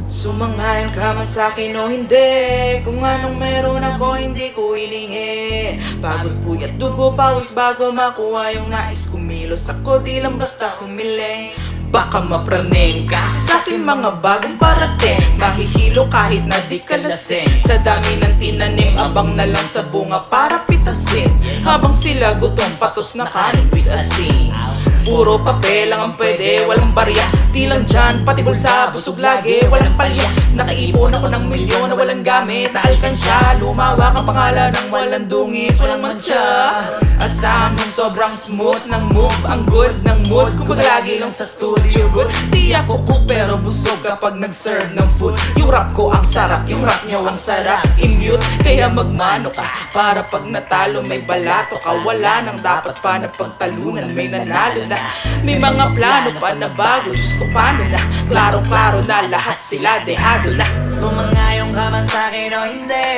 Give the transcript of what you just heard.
Sumangayon ka man sa'kin o hindi, kung anong meron ako hindi ko hiningi. Pagod, puyat, dugo, pawis bago makuha yung nais kumilos. Ako di lang basta humiling. Baka mapraning ka sa'kin mga bagong parating. Mahihilo kahit na di ka lasing. Sa dami ng tinanim, abang na lang sa bunga para pitasin. Habang sila gutom, patos na kanin with asin. Puro papel lang ang pwede, walang barya. Di lang dyan, pati bulsa, busog lagi, walang palya. Nakaipon ako ng milyon na walang gamit na alkansya. Lumawak ang pangalan ng walang dungis, walang mantsa. Asahan mong sobrang smooth ng move, ang good ng mood. Kung lagi lang sa studio good. Di ako cook pero busog kapag nag-serve ng food. Yung rap ko ang sarap, yung rap nyo ang sarap i-mute. Kaya magmano ka, para pag natalo may balato ka. Wala nang dapat pa na pagtalunan, may nanalo na. May mga plano pa na bago, Diyos ko paano na. Klarong-klaro na lahat sila dehado na. Sumangayong ka man sa'kin o hindi,